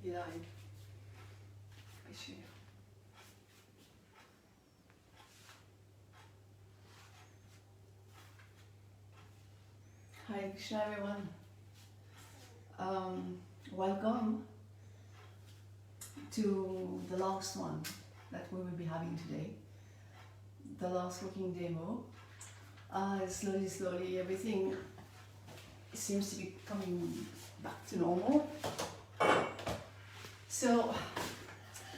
be live. I share. Hi Krishna everyone. Welcome to the last one that we will be having today. The last cooking demo. Slowly everything seems to be coming back to normal. So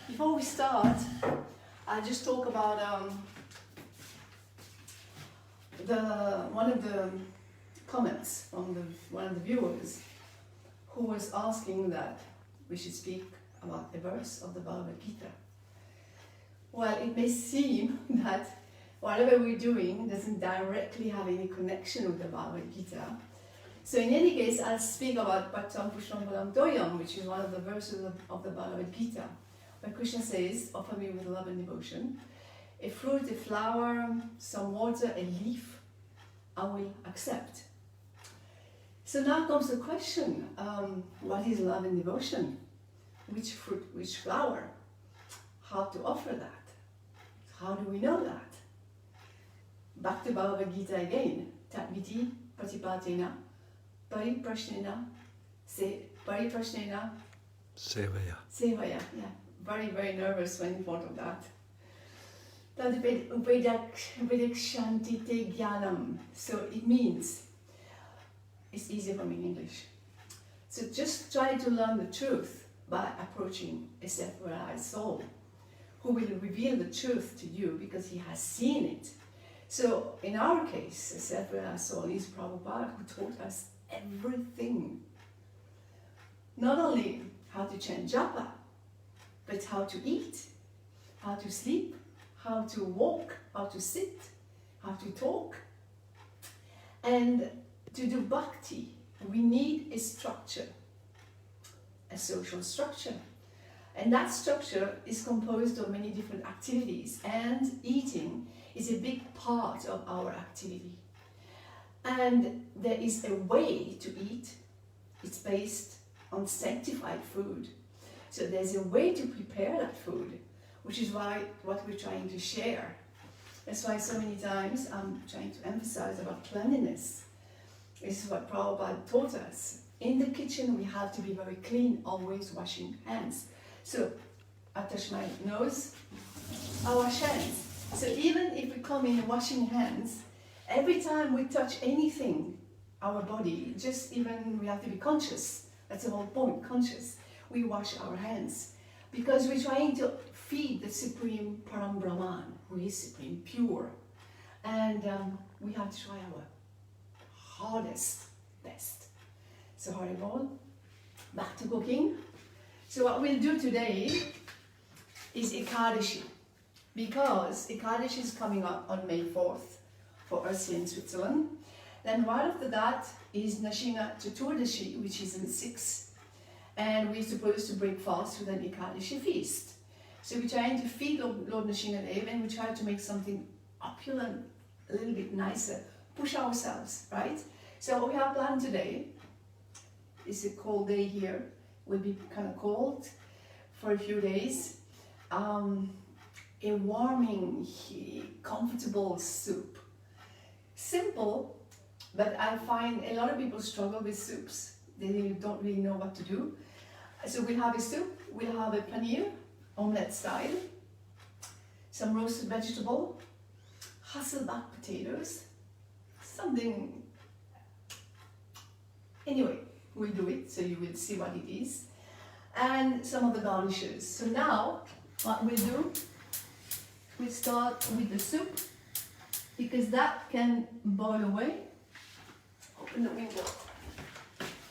before we start, I'll just talk about one of the comments from one of the viewers who was asking that we should speak about a verse of the Bhagavad Gita. Well, it may seem that whatever we're doing doesn't directly have any connection with the Bhagavad Gita. So in any case, I'll speak about Bhattam Pushpam Phalam Toyam, which is one of the verses of the Bhagavad Gita, where Krishna says, offer me with love and devotion a fruit, a flower, some water, a leaf, I will accept. So now comes the question, what is love and devotion? Which fruit, which flower? How to offer that? How do we know that? Back to Bhagavad Gita again. Tatviti Patipatena Pariprashnena Sevaya. Sevaya. Yeah, very nervous when in front of that. Upedakshanti te jnanam. So it means, it's easier for me in English. So just try to learn the truth by approaching a self-realized soul who will reveal the truth to you because he has seen it. So in our case, a self-realized soul is Prabhupada, who taught us everything. Not only how to chant japa, but how to eat, how to sleep, how to walk, how to sit, how to talk. And to do bhakti, we need a structure, a social structure. And that structure is composed of many different activities, and eating is a big part of our activity. And there is a way to eat. It's based on sanctified food. So there's a way to prepare that food, which is what we're trying to share. That's why so many times I'm trying to emphasize about cleanliness. This is what Prabhupada taught us. In the kitchen we have to be very clean, always washing hands. So I touch my nose, I wash hands. So even if we come in washing hands, every time we touch anything, our body, just even we have to be conscious. That's the whole point, conscious. We wash our hands because we're trying to feed the Supreme Param Brahman, who is supreme, pure. And we have to try our hardest, best. So Haribol, back to cooking. So what we'll do today is Ekadashi, because Ekadashi is coming up on May 4th for us here in Switzerland. Then right after that is Nashinga Chaturdashi, which is in 6, and we're supposed to break fast with an Ekadashi feast. So we're trying to feed Lord Nashingadev, and we try to make something opulent, a little bit nicer, push ourselves, right? So what we have planned today is a cold day here. Will be kind of cold for a few days. A warming, comfortable soup. Simple, but I find a lot of people struggle with soups. They don't really know what to do. So we'll have a soup, we'll have a paneer, omelette style, some roasted vegetable, Hasselback potatoes, something. Anyway, we'll do it so you will see what it is, and some of the garnishes. So now what we'll do, we'll start with the soup, because that can boil away. Open the window.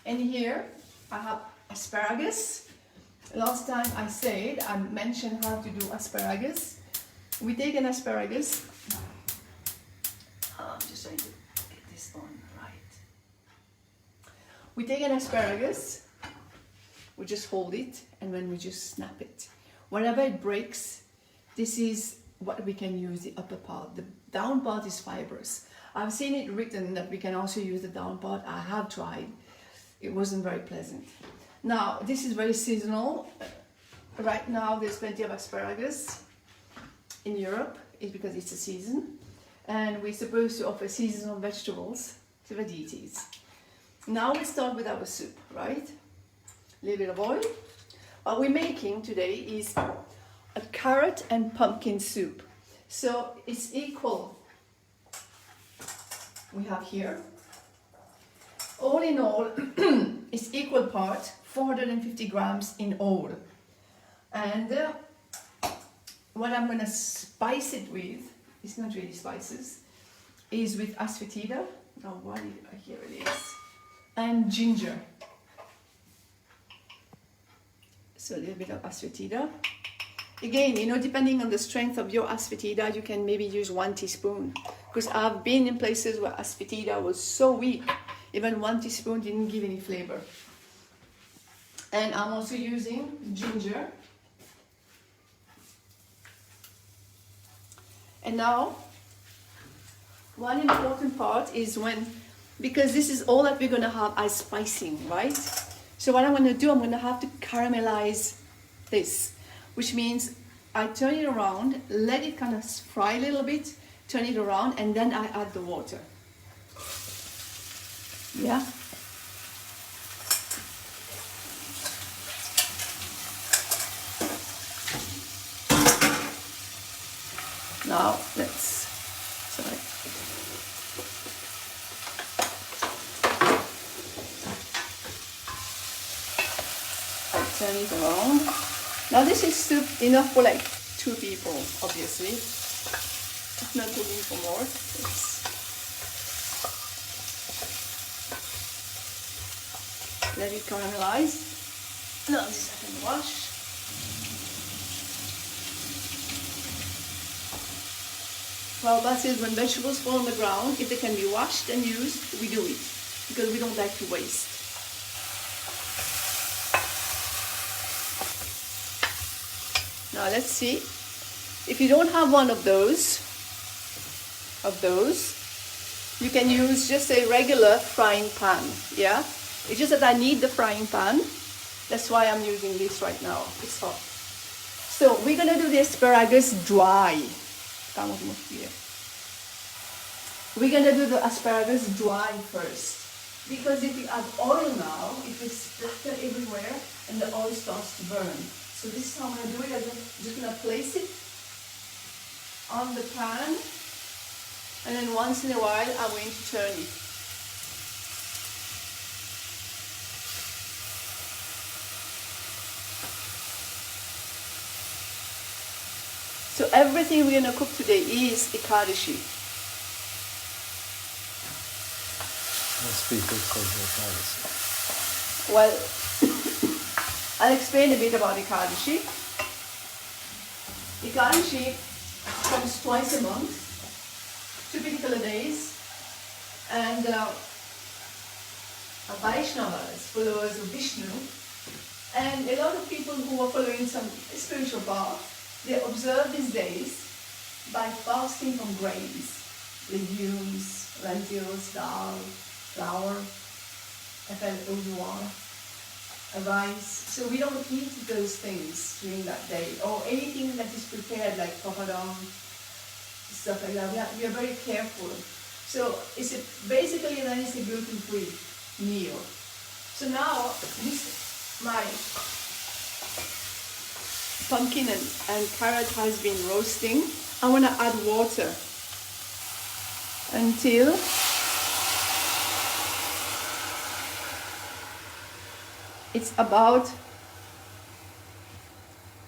And here I have asparagus. Last time I mentioned how to do asparagus. We take an asparagus. I'm just trying to get this on right. We take an asparagus, we just hold it, and then we just snap it. Whenever it breaks, this is what we can use, the upper part. The down part is fibrous. I've seen it written that we can also use the down part. I have tried. It wasn't very pleasant. Now, this is very seasonal. Right now, there's plenty of asparagus in Europe. It's because it's a season. And we're supposed to offer seasonal vegetables to the deities. Now we start with our soup, right? A little bit of oil. What we're making today is a carrot and pumpkin soup. So it's equal. We have here, all in all, it's equal part, 450 grams in all. And what I'm going to spice it with, it's not really spices, is with asafoetida. Oh, here it is. And ginger. So a little bit of asafoetida. Again, you know, depending on the strength of your asafoetida, you can maybe use 1 teaspoon. Because I've been in places where asafoetida was so weak, even 1 teaspoon didn't give any flavor. And I'm also using ginger. And now, one important part is because this is all that we're going to have as spicing, right? So what I'm going to do, I'm going to have to caramelize this, which means I turn it around, let it kind of fry a little bit, turn it around, and then I add the water. Yeah? Now, I turn it around. Now this is soup enough for like 2 people, obviously. It's not cooking for more. Let it caramelize. Now this I can wash. Well, that is when vegetables fall on the ground, if they can be washed and used, we do it. Because we don't like to waste. Now let's see. If you don't have one of those, you can use just a regular frying pan, yeah? It's just that I need the frying pan. That's why I'm using this right now. It's hot. So we're gonna do the asparagus dry. We're gonna do the asparagus dry first. Because if you add oil now, it will splatter everywhere and the oil starts to burn. So this is how I'm gonna do it. I'm just gonna place it on the pan, and then once in a while I'm going to turn it. So everything we're going to cook today is Ekadashi. Must be good for Ekadashi. Well, I'll explain a bit about Ekadashi. Ekadashi comes twice a month, 2 particular days, and Vaishnavas, followers of Vishnu, and a lot of people who are following some spiritual path, they observe these days by fasting from grains, legumes, lentils, dal, flour, rice. So we don't eat those things during that day, or anything that is prepared like papadam, stuff like that. We are very careful. So basically then it's a gluten-free meal. So now my pumpkin and carrot has been roasting. I want to add water until it's about,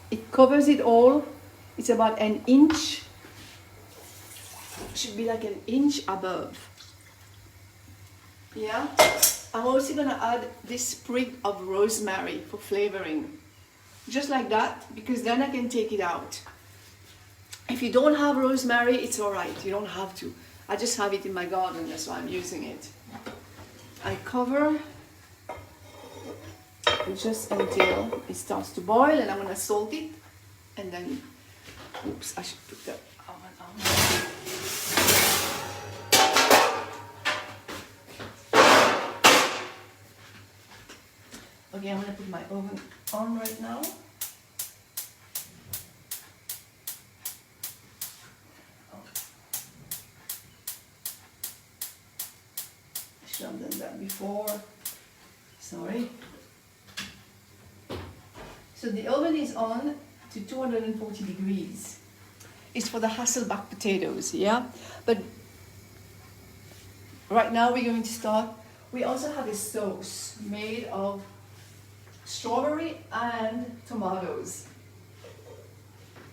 it covers it all. It's about an inch, should be like an inch above. Yeah. I'm also going to add this sprig of rosemary for flavoring. Just like that, because then I can take it out. If you don't have rosemary, it's alright, you don't have to. I just have it in my garden, that's why I'm using it. I cover just until it starts to boil, and I'm going to salt it, and then, oops, I should put the oven on. Okay, I'm gonna put my oven on right now. I should have done that before. Sorry. So the oven is on to 240 degrees. It's for the Hasselback potatoes, yeah? But right now we're going to start. We also have a sauce made of strawberry and tomatoes.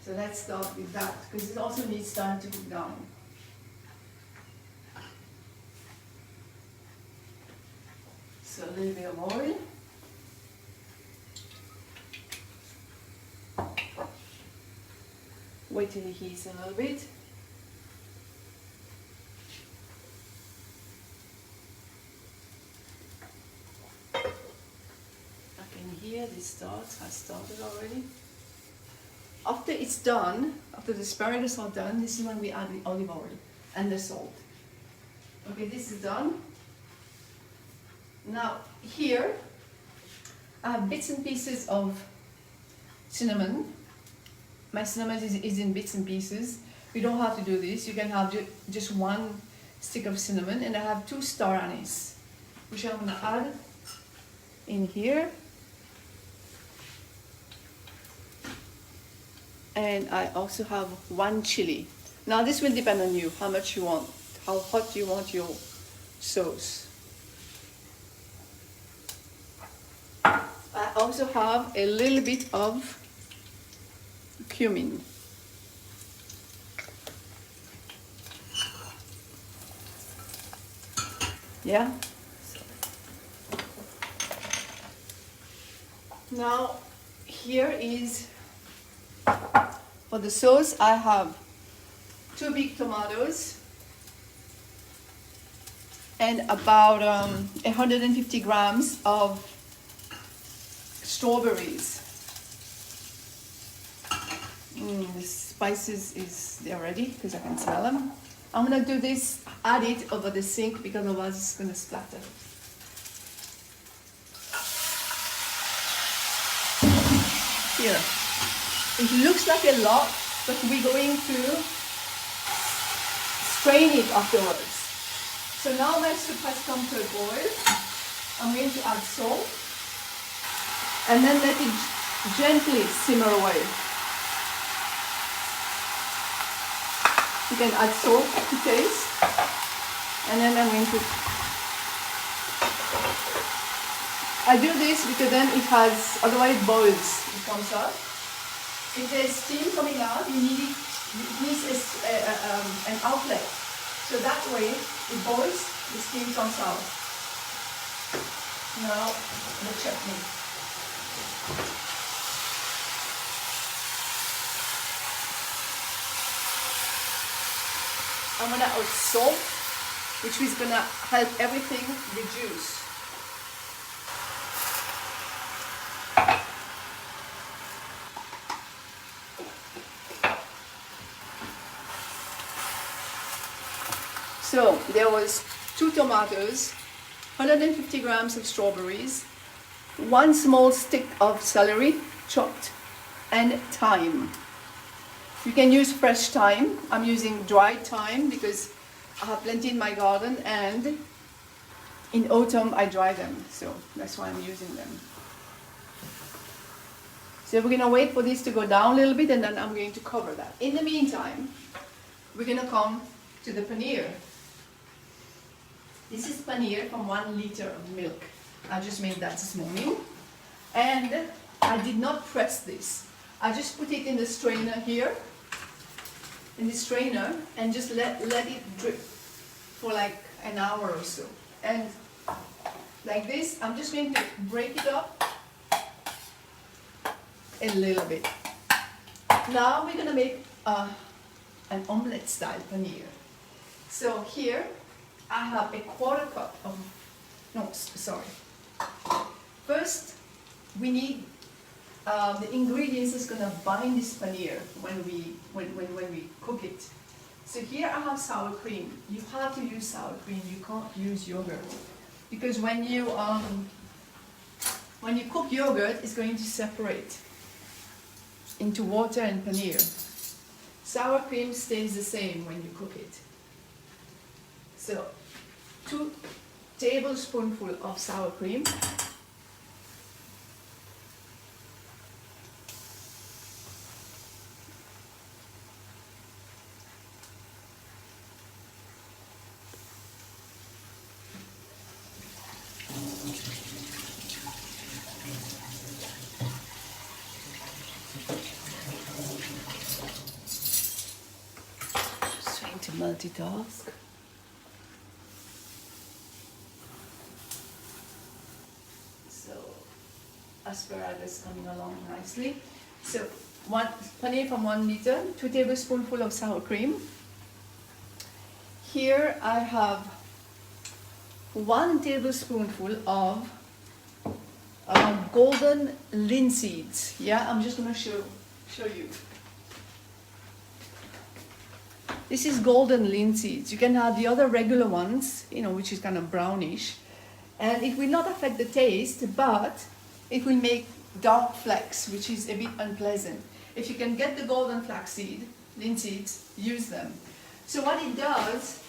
So let's start with that, because it also needs time to cook down. So a little bit of oil. Wait till it heats a little bit. I can hear this has started already. After it's done, after the asparagus are done, this is when we add the olive oil and the salt. Okay, this is done. Now here, I have bits and pieces of cinnamon. My cinnamon is in bits and pieces. You don't have to do this. You can have just one stick of cinnamon, and I have 2 star anise, which I'm gonna add in here. And I also have 1 chili. Now this will depend on you, how much you want, how hot you want your sauce. I also have a little bit of cumin. Yeah. Now here is for the sauce. I have 2 big tomatoes and about 150 grams of strawberries. The spices is there ready because I can smell them. I'm gonna do this, add it over the sink because otherwise it's gonna splatter. Here. It looks like a lot, but we're going to strain it afterwards. So now my soup has come to a boil. I'm going to add salt and then let it gently simmer away. You can add salt to taste, and then I'm going to. I do this because then it has, otherwise it boils, it comes out. If there's steam coming out, it needs an outlet. So that way it boils, the steam comes out. Now the chutney. I'm gonna add salt, which is gonna help everything reduce. So there was 2 tomatoes, 150 grams of strawberries, 1 small stick of celery chopped, and thyme. You can use fresh thyme. I'm using dried thyme because I have plenty in my garden, and in autumn I dry them, so that's why I'm using them. So we're gonna wait for this to go down a little bit, and then I'm going to cover that. In the meantime, we're gonna come to the paneer. This is paneer from 1 liter of milk. I just made that this morning, and I did not press this. I just put it in the strainer here, in the strainer, and just let it drip for like an hour or so. And like this, I'm just going to break it up a little bit. Now we're gonna make an omelette style paneer. So here I have a 1/4 cup of, no, sorry. First, we need the ingredients that's gonna bind this paneer when we cook it. So here I have sour cream. You have to use sour cream. You can't use yogurt, because when you When you cook yogurt, it's going to separate into water and paneer. Sour cream stays the same when you cook it. So 2 tablespoonfuls of sour cream. Just trying to multitask. So asparagus coming along nicely. So paneer from 1 liter, 2 tablespoonfuls of sour cream. Here I have 1 tablespoonful of golden linseeds. Yeah, I'm just gonna show you. This is golden linseeds. You can have the other regular ones, which is kind of brownish, and it will not affect the taste, but it will make dark flecks, which is a bit unpleasant. If you can get the golden linseeds, use them. So what it does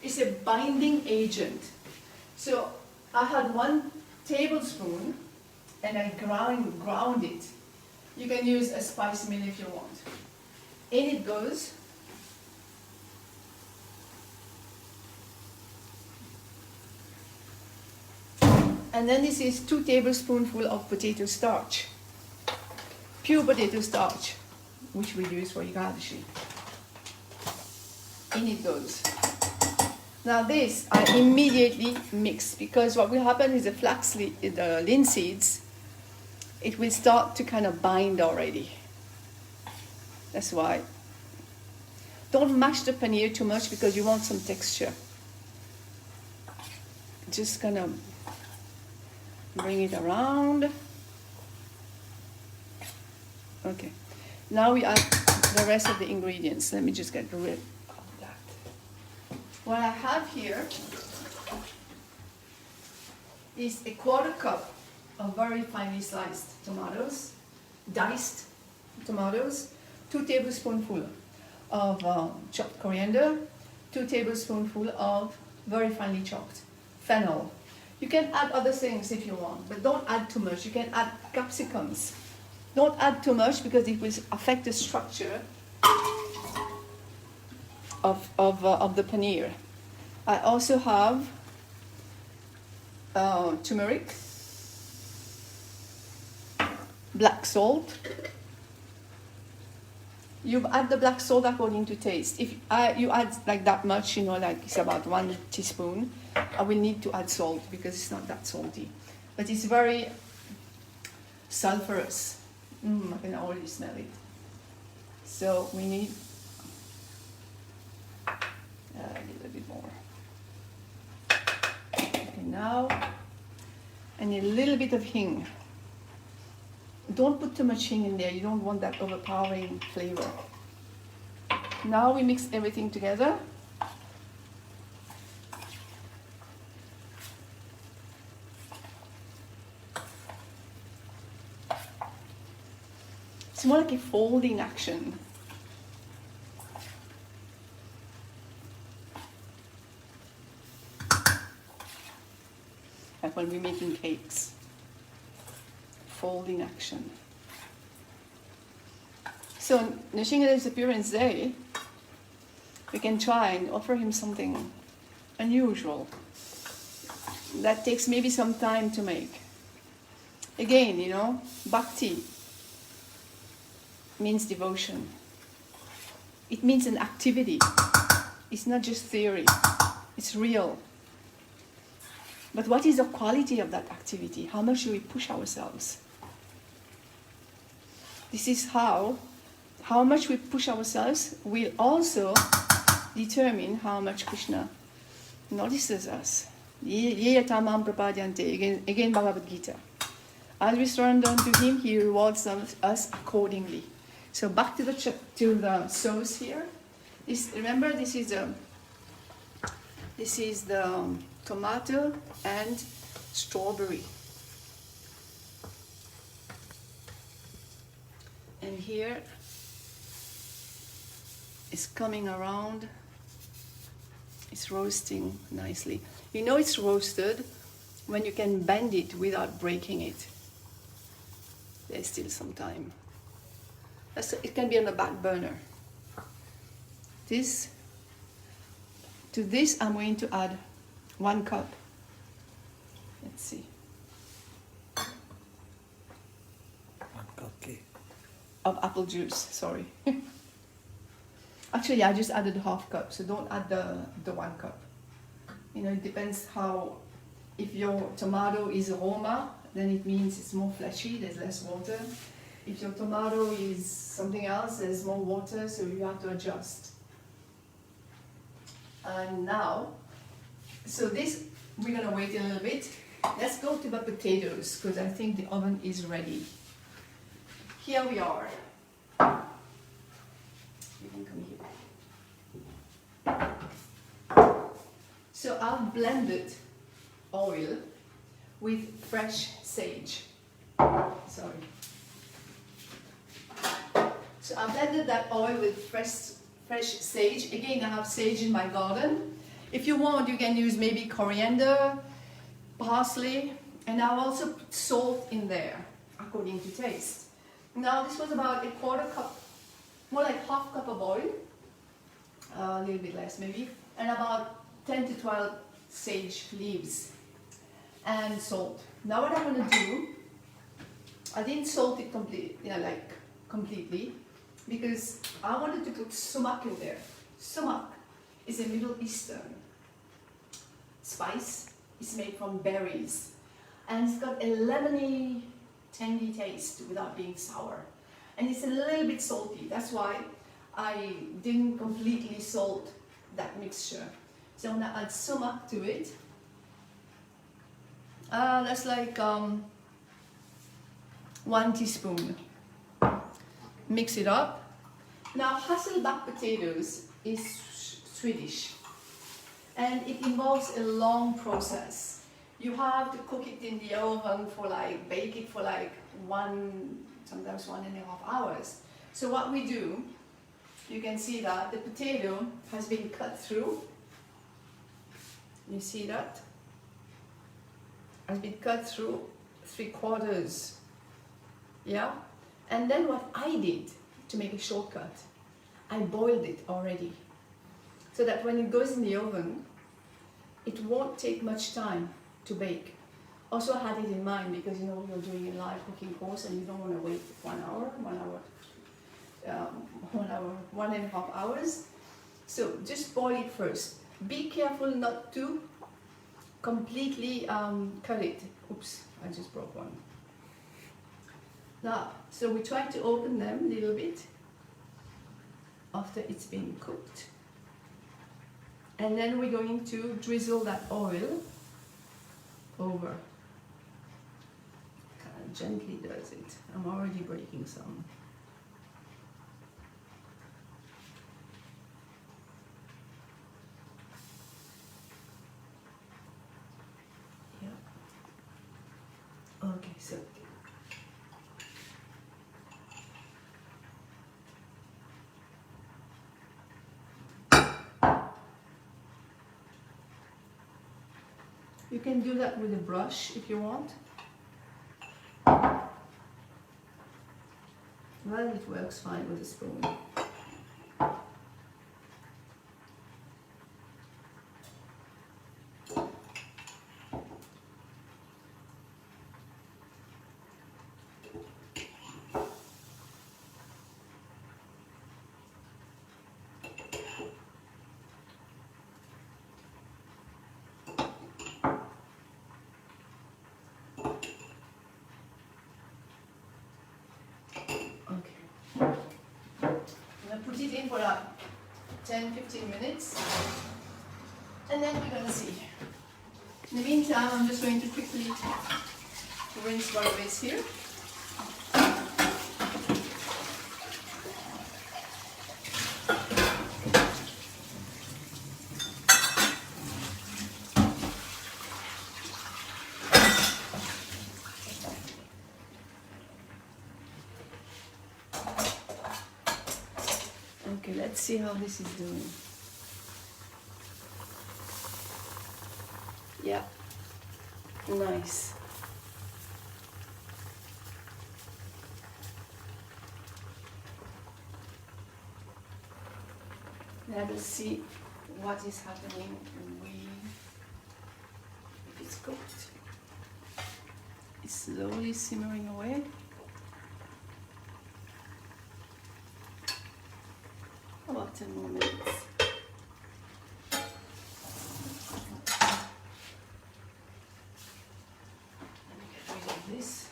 is a binding agent. So I had 1 tablespoon and I ground it. You can use a spice mill if you want. In it goes. And then this is 2 tablespoonfuls of potato starch. Pure potato starch, which we use for Ekadashi. In it goes. Now this I immediately mix, because what will happen is the linseeds, it will start to kind of bind already. That's why. Don't mash the paneer too much because you want some texture. Just kind of bring it around. Okay. Now we add the rest of the ingredients. Let me just get rid of that. What I have here is a 1/4 cup of very finely sliced tomatoes, diced tomatoes, 2 tablespoonfuls of chopped coriander, 2 tablespoonfuls of very finely chopped fennel. You can add other things if you want, but don't add too much. You can add capsicums. Don't add too much because it will affect the structure of the paneer. I also have turmeric, black salt. You add the black salt according to taste. If you add like that much, like it's about 1 teaspoon, I will need to add salt because it's not that salty. But it's very sulfurous. I can already smell it. So we need a little bit more. Okay, now, and a little bit of hing. Don't put too much hing in there. You don't want that overpowering flavor. Now we mix everything together. It's more like a folding action. Like when we're making cakes. Folding action. So on Nishingade's appearance day, we can try and offer him something unusual that takes maybe some time to make. Again, bhakti means devotion. It means an activity. It's not just theory. It's real. But what is the quality of that activity? How much do we push ourselves? This is how much we push ourselves will also determine how much Krishna notices us. Yeyatamam prapadyante, again Bhagavad Gita. As we surrender unto Him, He rewards us accordingly. So back to the sauce here. Remember, this is the tomato and strawberry. here it's coming around. It's roasting nicely. You know it's roasted when you can bend it without breaking it. There's still some time. It can be on the back burner. To this I'm going to add 1 cup. Let's see. 1 cup of apple juice, sorry. Actually, I just added 1/2 cup, so don't add the 1 cup. You know, it depends how, if your tomato is Roma, then it means it's more fleshy, there's less water. If your tomato is something else, there's more water, so you have to adjust. And now, so this, we're gonna wait a little bit. Let's go to the potatoes, because I think the oven is ready. Here we are. You can come here. So I've blended oil with fresh sage. Sorry. So I blended that oil with fresh sage. Again, I have sage in my garden. If you want, you can use maybe coriander, parsley, and I'll also put salt in there according to taste. Now this was about 1/4 cup, more like 1/2 cup of oil, a little bit less maybe, and about 10 to 12 sage leaves and salt. Now what I'm going to do, I didn't salt it completely, because I wanted to put sumac in there. Sumac is a Middle Eastern spice. It's made from berries, and it's got a lemony, tangy taste without being sour, and it's a little bit salty. That's why I didn't completely salt that mixture. So I'm gonna add sumac to it. That's like 1 teaspoon. Mix it up. Now Hasselback potatoes is Swedish, and it involves a long process. You have to cook it in the oven for bake it for sometimes 1.5 hours. So what we do, you can see that the potato has been cut through. You see that? Has been cut through 3/4. Yeah? And then what I did to make a shortcut, I boiled it already. So that when it goes in the oven, it won't take much time to bake. Also, I had it in mind because you know you're doing a live cooking course and you don't want to wait 1 hour, 1.5 hours. So just boil it first. Be careful not to completely cut it. Oops, I just broke one. Now, so we try to open them a little bit after it's been cooked. And then we're going to drizzle that oil over. Kind of gently does it. I'm already breaking some. Yeah. Okay, so. You can do that with a brush if you want. Well, it works fine with a spoon. Put it in for like 10-15 minutes and then we're going to see. In the meantime, I'm just going to quickly rinse one of this here. Okay, let's see how this is doing. Yeah, nice. Let us see what is happening if it's cooked. It's slowly simmering away. About 10 more minutes. Let me get rid of this.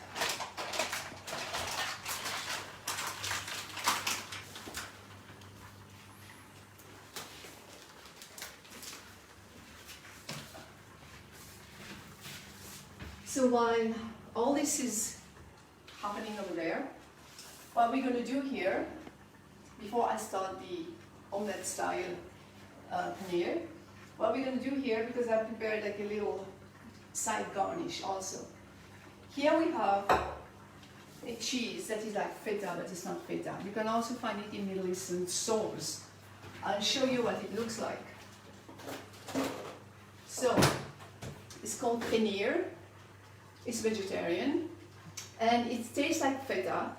So while all this is happening over there, what we're going to do here, before I start the omelette style paneer, what we're going to do here, because I prepared like a little side garnish also. Here we have a cheese that is like feta, but it's not feta. You can also find it in Middle Eastern stores. I'll show you what it looks like. So, it's called paneer. It's vegetarian, and it tastes like feta,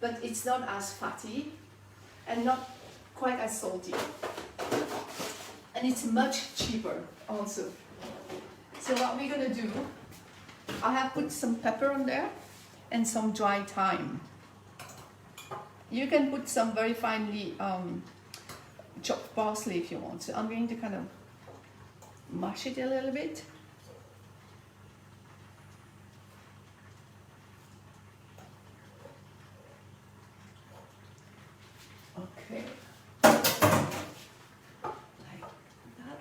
but it's not as fatty and not quite as salty. And it's much cheaper also. So what we're gonna do, I have put some pepper on there and some dry thyme. You can put some very finely chopped parsley if you want. So I'm going to kind of mash it a little bit. Okay, like that.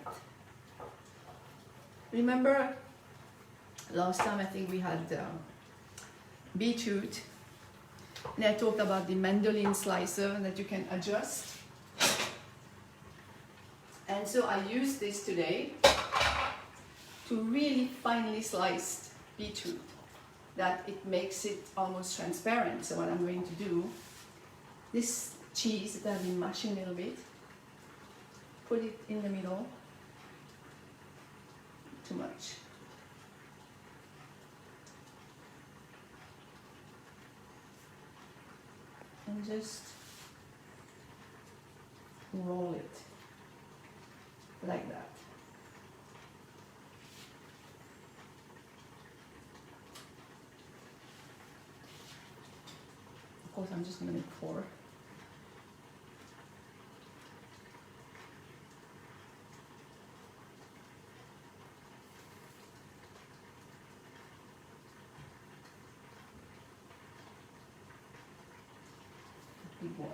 Remember last time I think we had beetroot, and I talked about the mandolin slicer that you can adjust. And so I use this today to really finely sliced beetroot, that it makes it almost transparent. So what I'm going to do, this cheese that I've been mashing a little bit, put it in the middle. Too much. And just roll it like that. Of course, I'm just going to make 4. Big one.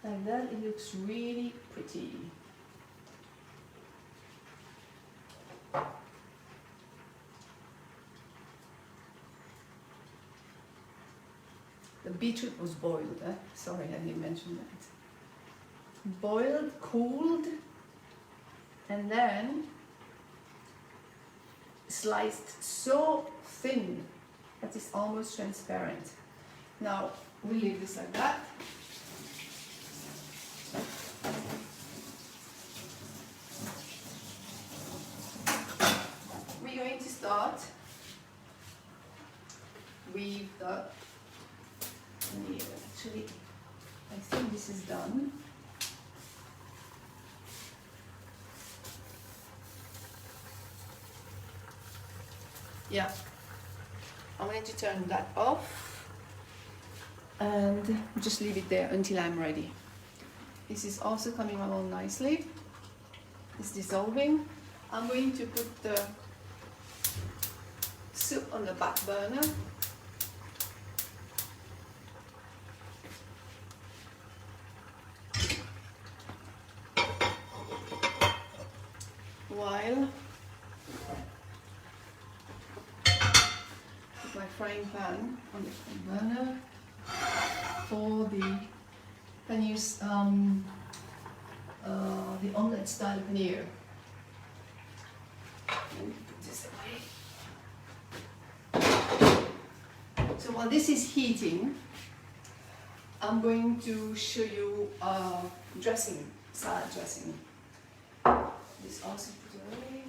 Like that, it looks really pretty. The beetroot was boiled, sorry I didn't mention that. Boiled, cooled, and then sliced so thin that it's almost transparent. Now we leave this like that. We're going to start with the paneer. Actually, I think this is done. Yeah, I'm going to turn that off and just leave it there until I'm ready. This is also coming along nicely. It's dissolving. I'm going to put the soup on the back burner. While put my frying pan on the burner for the Paneer's, the omelette style paneer. Let me put this away. So while this is heating, I'm going to show you dressing, salad dressing. This also put away.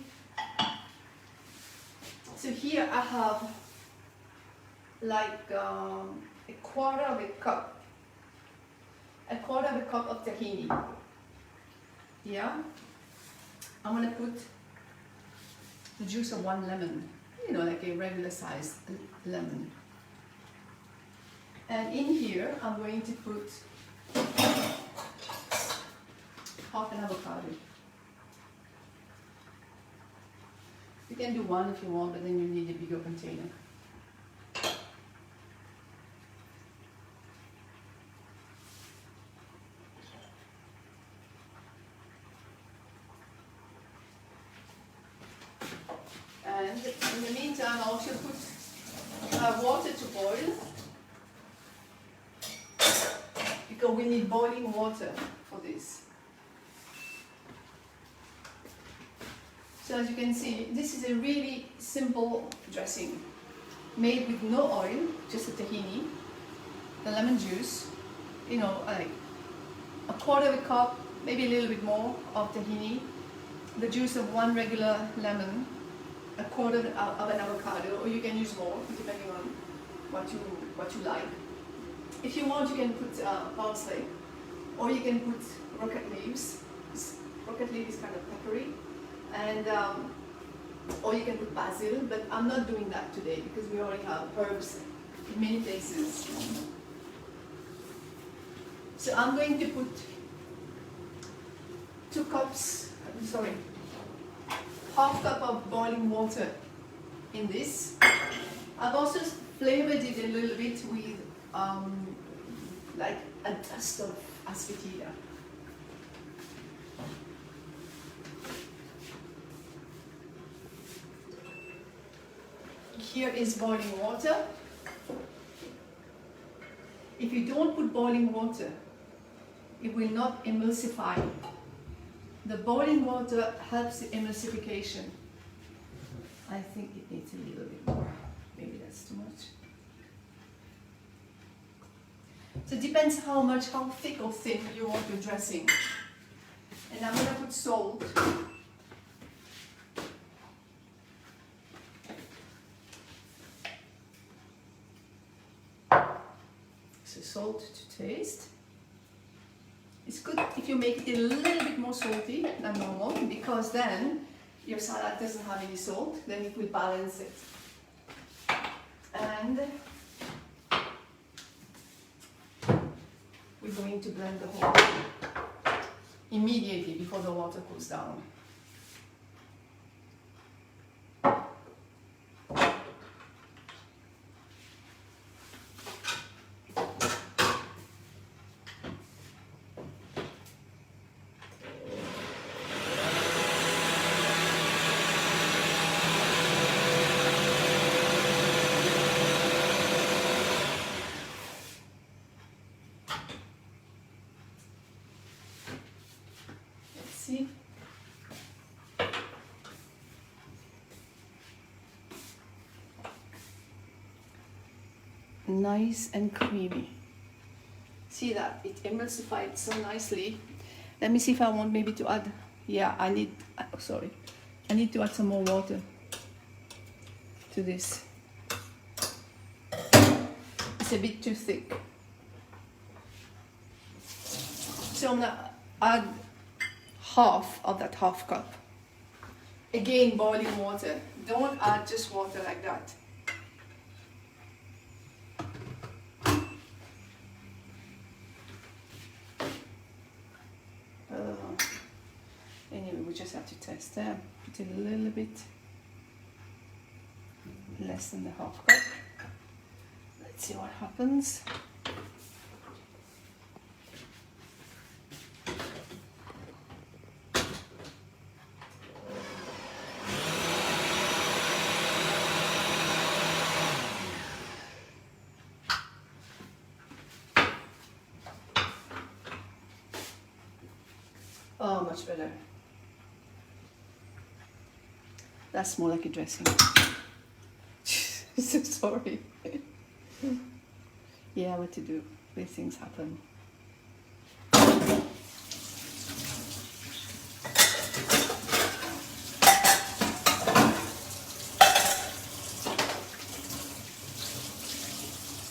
So here I have like a quarter of a cup of tahini. Yeah, I'm gonna put the juice of 1 lemon, you know, like a regular sized lemon. And in here, I'm going to put half an avocado. You can do 1 if you want, but then you need a bigger container. And in the meantime, I'll also put water to boil, because we need boiling water for this. So as you can see, this is a really simple dressing, made with no oil, just the tahini, the lemon juice, you know, like a quarter of a cup, maybe a little bit more of tahini, the juice of 1 regular lemon, a quarter of an avocado, or you can use more depending on what you like. If you want, you can put parsley, or you can put rocket leaves. Rocket leaf is kind of peppery, and or you can put basil. But I'm not doing that today because we already have herbs in many places. So I'm going to put 2 cups. Sorry. Half cup of boiling water in this. I've also flavored it a little bit with like a dust of asafoetida. Here is boiling water. If you don't put boiling water, it will not emulsify. The boiling water helps the emulsification. I think it needs a little bit more. Maybe that's too much. So it depends how thick or thin you want your dressing. And I'm going to put salt. So salt to taste. It's good if you make it a little bit more salty than normal, because then your salad doesn't have any salt, then it will balance it. And we're going to blend the whole thing immediately before the water cools down. See? Nice and creamy. See that? It emulsified so nicely. Let me see if I want maybe to add, yeah, I need to add some more water to this. It's a bit too thick. So I'm gonna add half of that half cup. Again, boiling water. Don't add just water like that. Anyway, we just have to test that. Put a little bit less than the half cup. Let's see what happens. Oh, much better. That's more like a dressing. So sorry. Yeah, what to do? These things happen.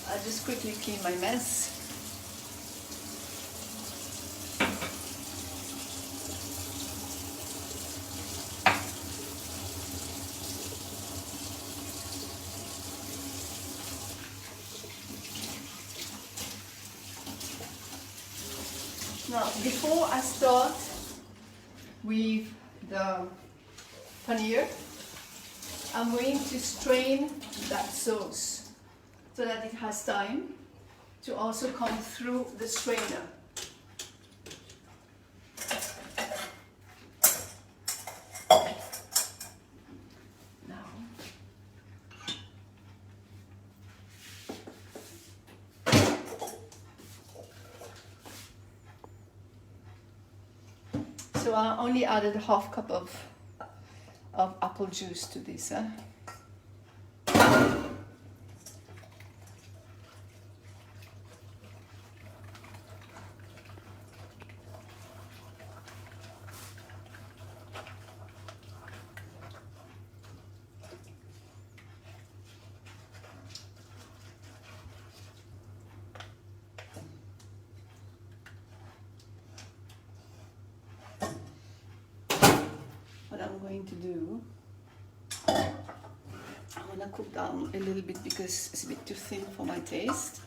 I'll just quickly clean my mess. Now, before I start with the paneer, I'm going to strain that sauce so that it has time to also come through the strainer. Now, so I only added half cup of apple juice to this. What I'm going to do, I'm going to cook down a little bit because it's a bit too thin for my taste.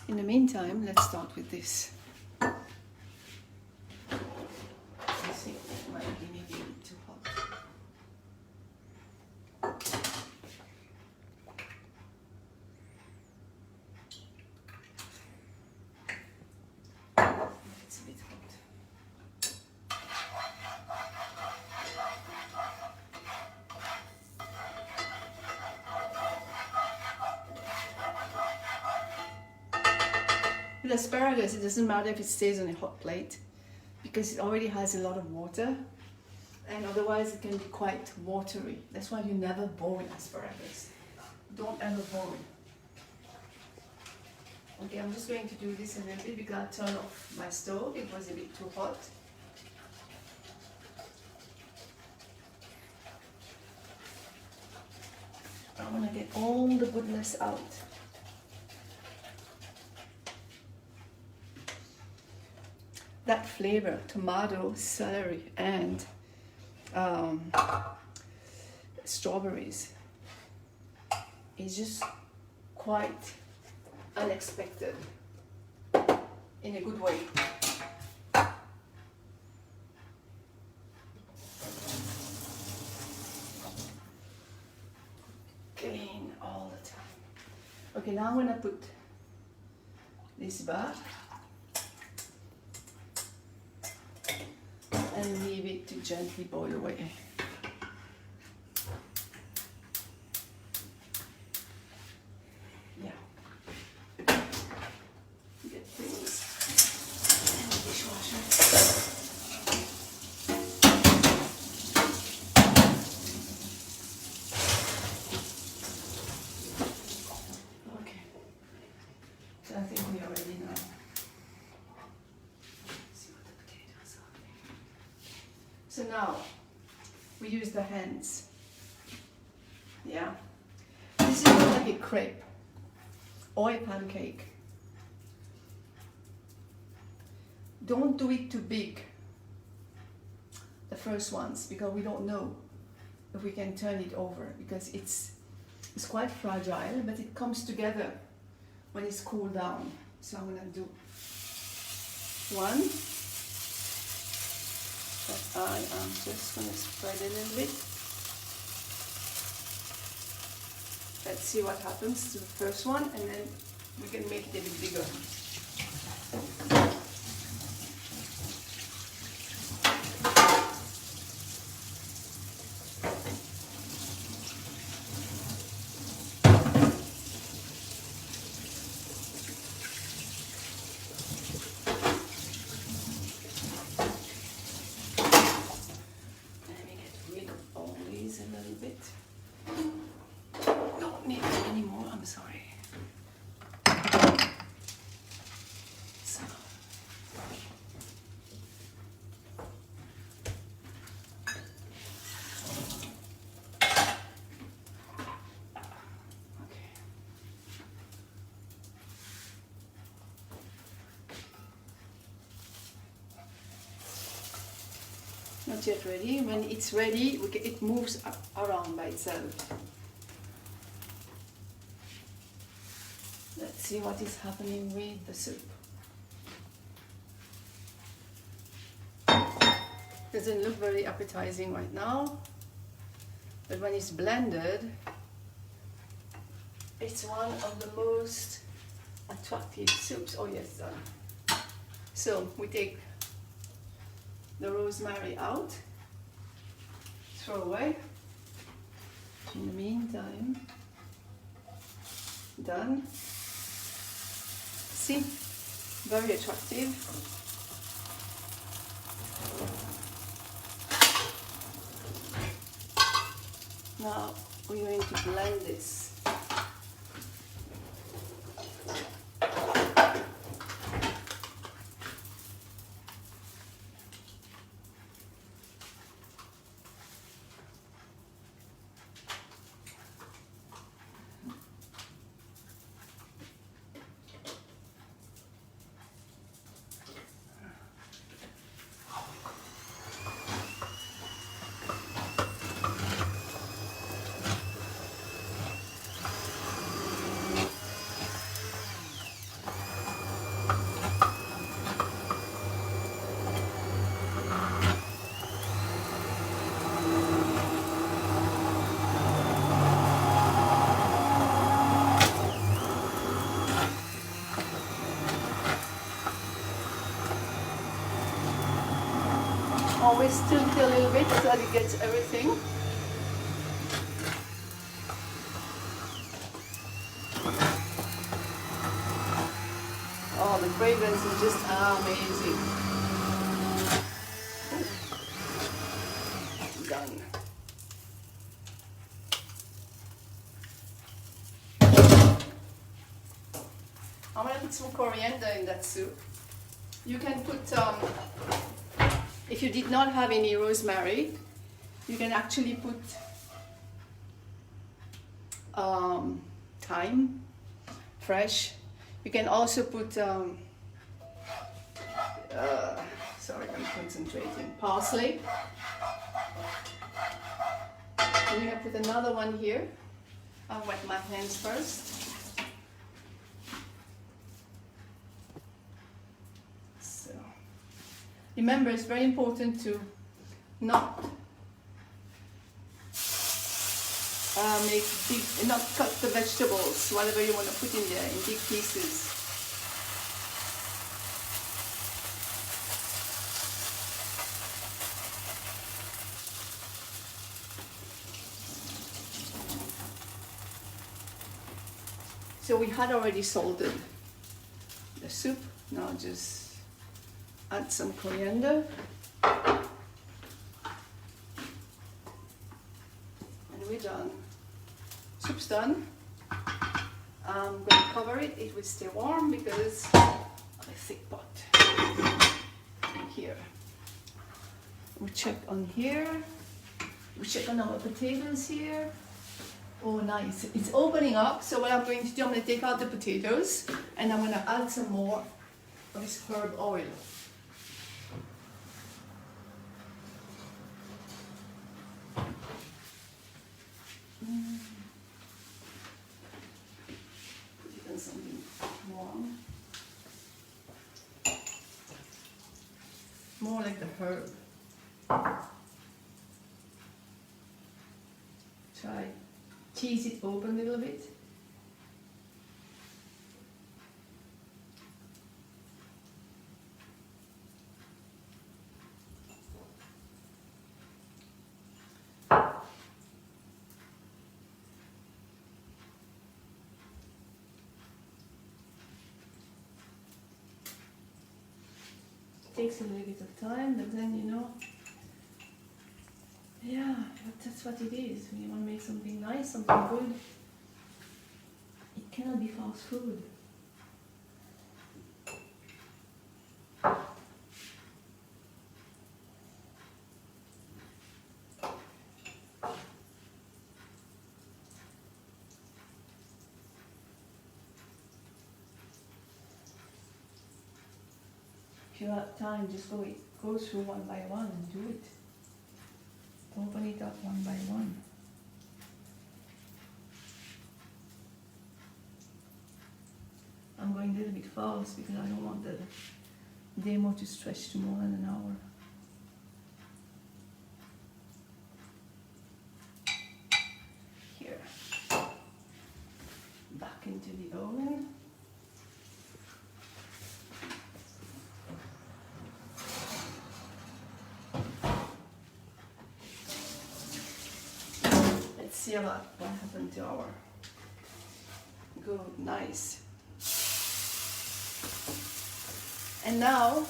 In the meantime, let's start with this. I think it might be maybe a bit too hot. It's a bit hot. With asparagus, it doesn't matter if it stays on a hot plate because it already has a lot of water, and otherwise it can be quite watery. That's why you never boil asparagus. Don't ever boil. Okay, I'm just going to do this a little bit because I turned off my stove. It was a bit too hot. I want to get all the goodness out. That flavor, tomato, celery, and strawberries, is just quite unexpected in a good way. Clean all the time. Okay, now I'm gonna put this back and leave it to gently boil away. Yeah. Get things in the dishwasher. Okay. So I think we are ready now. So now we use the hands. Yeah. This is not like a crepe or a pancake. Don't do it too big, the first ones, because we don't know if we can turn it over because it's quite fragile, but it comes together when it's cooled down. So I'm gonna do one. But I am just going to spread a little bit. Let's see what happens to the first one, and then we can make it a bit bigger. Not yet ready. When it's ready, it moves around by itself. Let's see what is happening with the soup. Doesn't look very appetizing right now, but when it's blended, it's one of the most attractive soups. Oh yes, done. So we take the rosemary out, throw away. In the meantime, done. See, very attractive. Now we're going to blend this. Always stir it a little bit so that it gets everything. Oh, the fragrance is just amazing. Done. I'm gonna put some coriander in that soup. You can put if you did not have any rosemary, you can actually put thyme, fresh. You can also put, sorry, I'm concentrating, parsley. I'm going to put another one here. I'll wet my hands first. Remember, it's very important to not not cut the vegetables, whatever you want to put in there, in big pieces. So we had already salted the soup. Now just add some coriander, and we're done. Soup's done. I'm going to cover it. It will stay warm because of a thick pot. Here. We check on here. We check on our potatoes here. Oh, nice. It's opening up. So what I'm going to do, I'm going to take out the potatoes and I'm going to add some more of this herb oil. Put it in something warm. More like the herb. Try tease it open a little bit. Takes a little bit of time, but then you know, yeah, but that's what it is. When you want to make something nice, something good, it cannot be fast food. If you have time, just go through one by one and do it. open it up one by one. I'm going a little bit fast because I don't want the demo to stretch to more than an hour. Here, back into the oven. Let's see about what happened to our good, nice. And now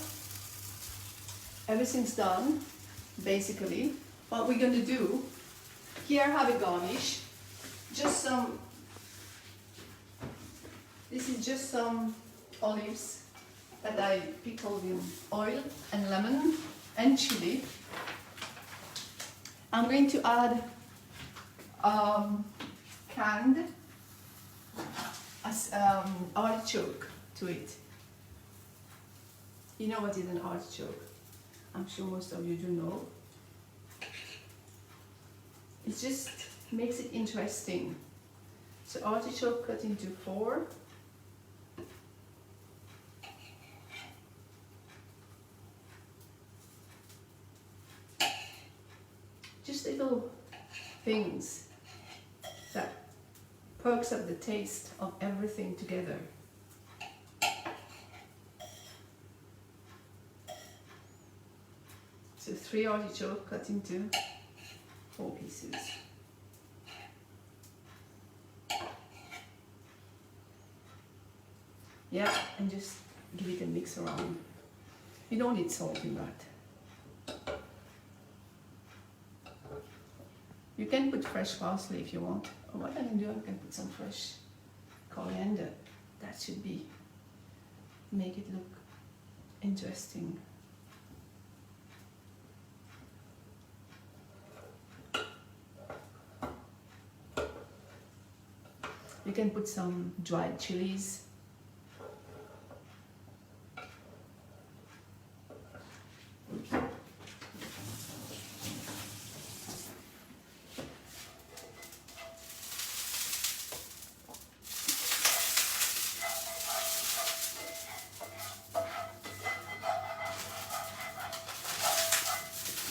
everything's done, basically. What we're going to do, here I have a garnish, just some, this is just some olives that I pickled in oil and lemon and chili. I'm going to add canned artichoke to it. You know what is an artichoke? I'm sure most of you do know. It just makes it interesting. So artichoke cut into 4. Just little things that perks up the taste of everything together. So 3 artichoke cut into 4 pieces. Yeah, and just give it a mix around. You don't need salt in that. You can put fresh parsley if you want. Or what I can do, I can put some fresh coriander. That should make it look interesting. You can put some dried chilies.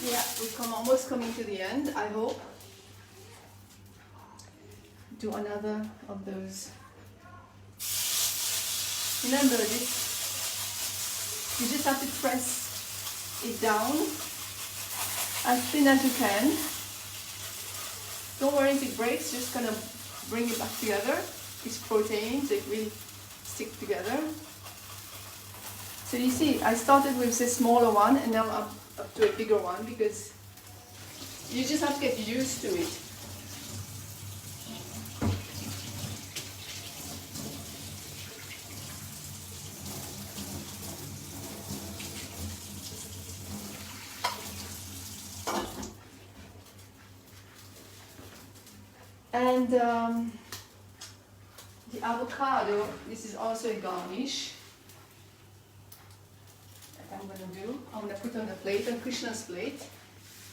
Yeah, we're almost coming to the end, I hope. Do another of those. Remember this, you just have to press it down as thin as you can. Don't worry if it breaks, just gonna bring it back together. It's protein, so it will stick together. So you see, I started with this smaller one and now I'm up to a bigger one because you just have to get used to it. And the avocado, this is also a garnish that I'm going to do. I'm going to put on the plate, on Krishna's plate.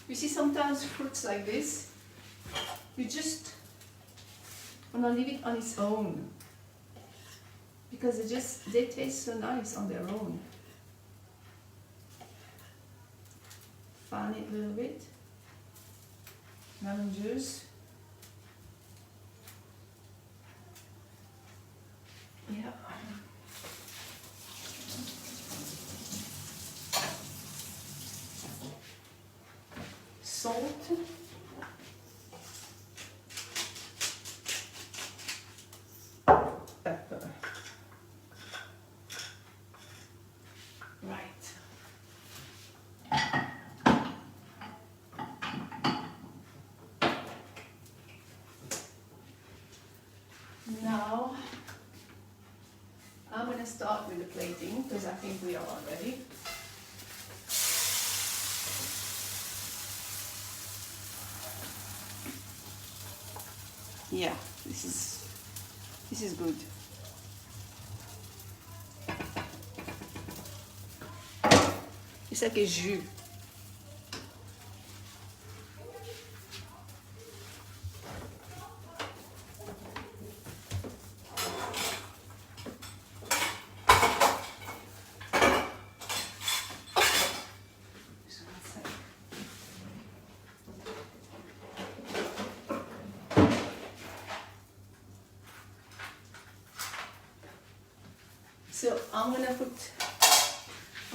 You see sometimes fruits like this, you just want to leave it on its own because they taste so nice on their own. Fan it a little bit. Lemon juice. Yeah. Salt. Pepper. Right. Now I'm going to start with the plating because I think we are all ready. Yeah, this is good. It's like a jus. So I'm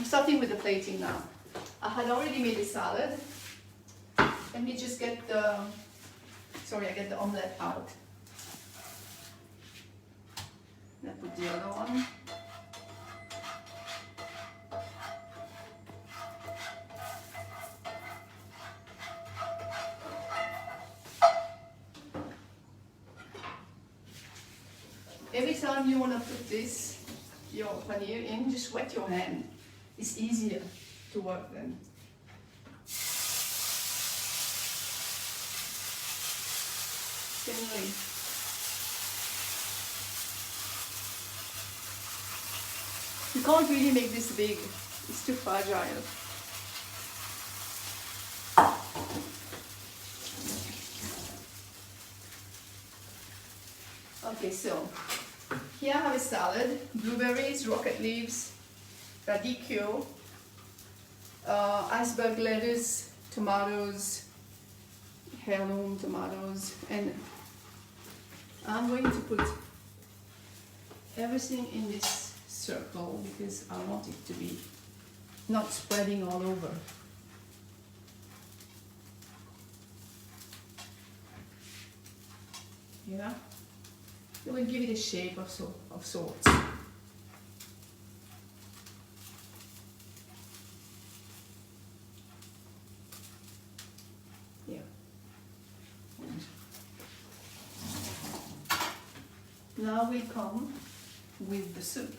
starting with the plating now. I had already made a salad. Let me just get I get the omelette out. And I put the other one. Every time you want to put your paneer in, just wet your hand. It's easier to work then. Thinly. You can't really make this big. It's too fragile. Okay, so here I have a salad: blueberries, rocket leaves, radicchio, iceberg lettuce, tomatoes, heirloom tomatoes, and I'm going to put everything in this circle because I want it to be not spreading all over. Yeah, it will give it a shape of sorts. Yeah. Now we come with the soup.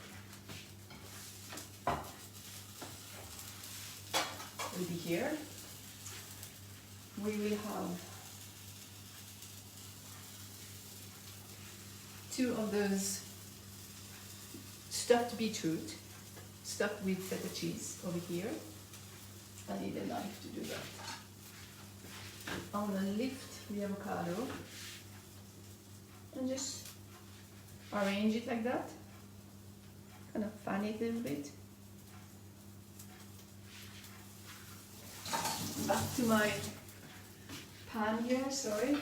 Will be here. We will have 2 of those stuffed beetroot, stuffed with feta cheese over here. I need a knife to do that. I'm gonna lift the avocado and just arrange it like that. Kind of fan it a little bit. Back to my pan here, sorry.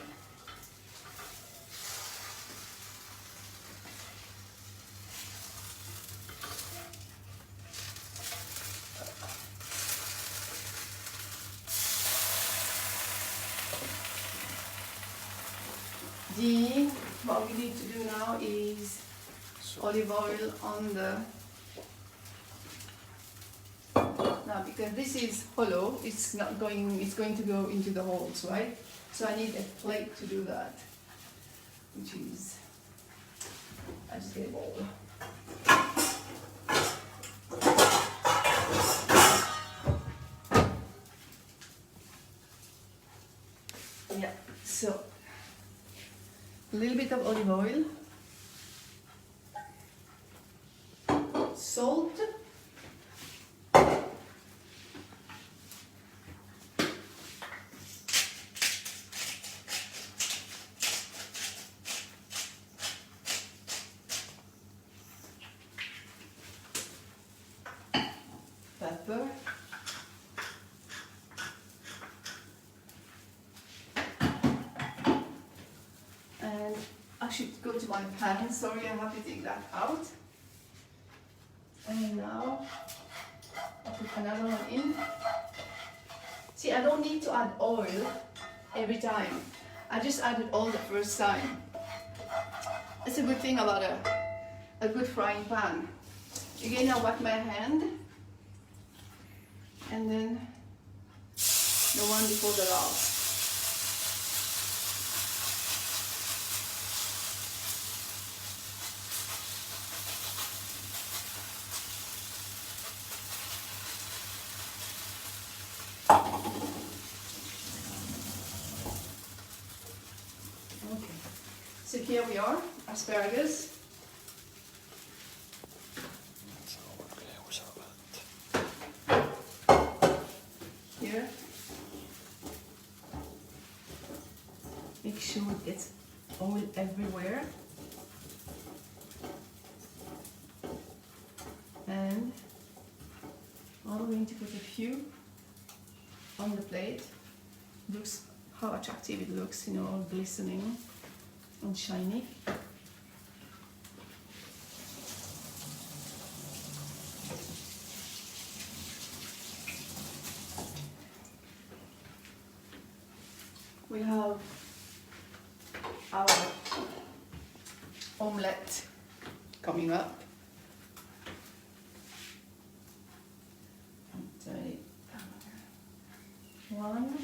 What we need to do now is olive oil on the, now because this is hollow, it's going to go into the holes, right? So I need a plate to do that, which is, I just get a bowl. Yeah, so a little bit of olive oil, salt, pepper, and I should go to my pan. Sorry, I have to take that out. And now I put another one in. See, I don't need to add oil every time. I just added oil the first time. It's a good thing about a good frying pan. Again, I wipe my hand, and then the one before the last. Okay, so here we are, asparagus. Here. Make sure it gets oil everywhere. And I'm going to put a few on the plate. Looks how attractive it looks, you know, all glistening and shiny. we have our omelette coming up. One,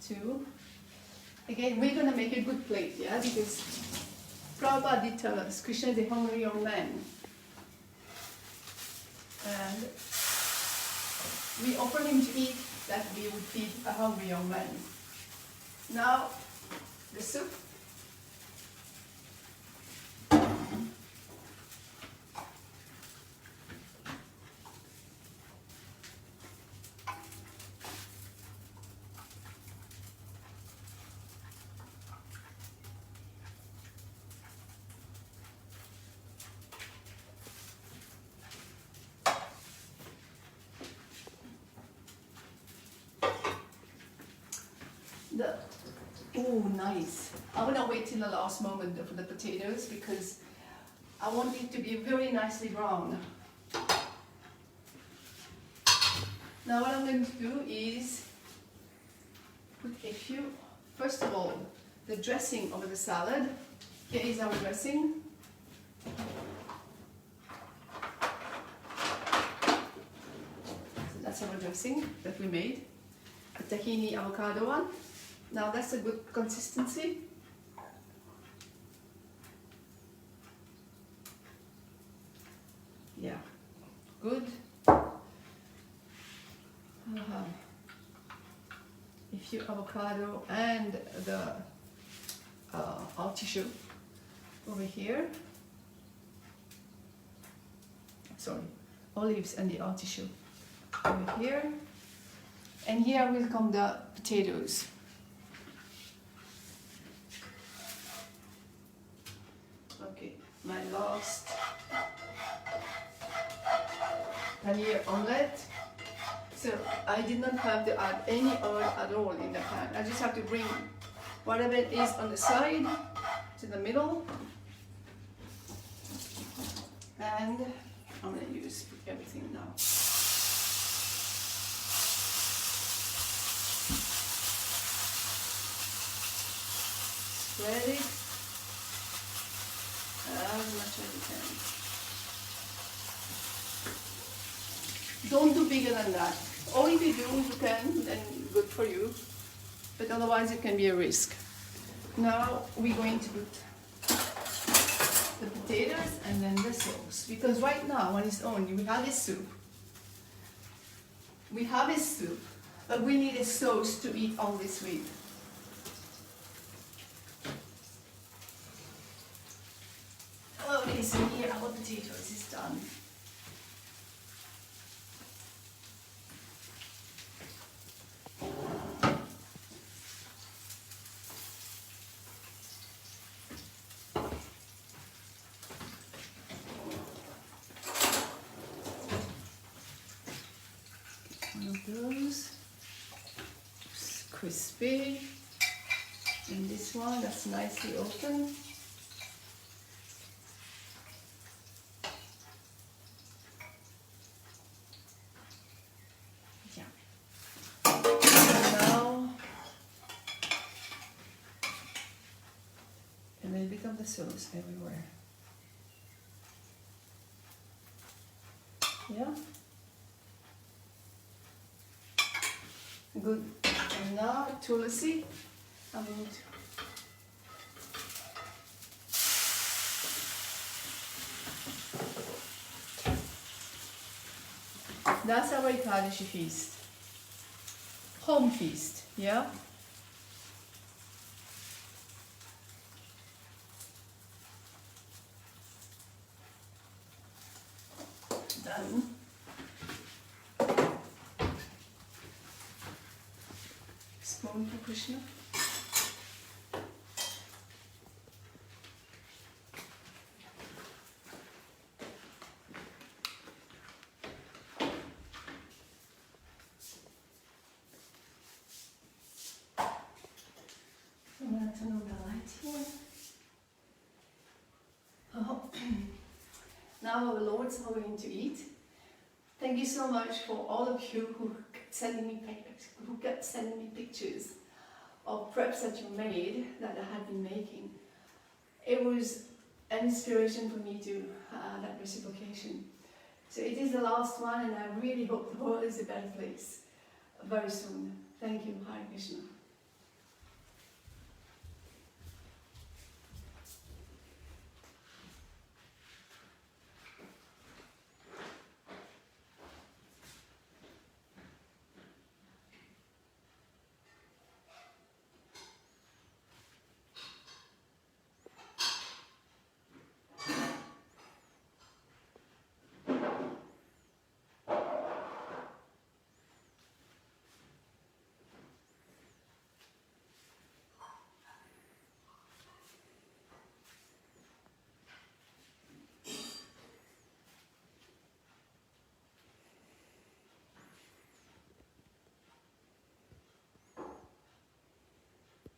two. Again, we're going to make a good plate, yeah, because Prabhupada did tell us, Krishna is a hungry young man. And we offered him to eat that we would feed a hungry young man. Now, the soup. Oh, nice. I want to wait till the last moment for the potatoes because I want it to be very nicely brown. Now what I'm going to do is put a few, first of all, the dressing over the salad. Here is our dressing. So that's our dressing that we made. The tahini avocado one. Now that's a good consistency. Yeah, good. A few avocado and the artichoke over here. Sorry, olives and the artichoke over here. And here will come the potatoes. Okay, my last paneer omelette. So I did not have to add any oil at all in the pan. I just have to bring whatever it is on the side to the middle. And I'm going to use everything now. Spread it as much as you can. Don't do bigger than that. Or if you do, you can, then good for you. But otherwise it can be a risk. Now we're going to put the potatoes and then the sauce. Because right now on its own, we have a soup. We have a soup, but we need a sauce to eat all this with. Okay, so here our potatoes is done. One of those, crispy, and this one that's nicely open. Yeah. And now a little bit of the sauce everywhere. Yeah. Good. And now tulsi. I'm going to that's our Ekadashi feast. Home feast, yeah? Done. Spoon for Krishna. I'm going to turn on the light here. Oh. Now our lords are going to eat. Thank you so much for all of you who kept sending me pictures of preps that you made, that I had been making. It was an inspiration for me to that reciprocation. So it is the last one, and I really hope the world is a better place very soon. Thank you. Hare Krishna.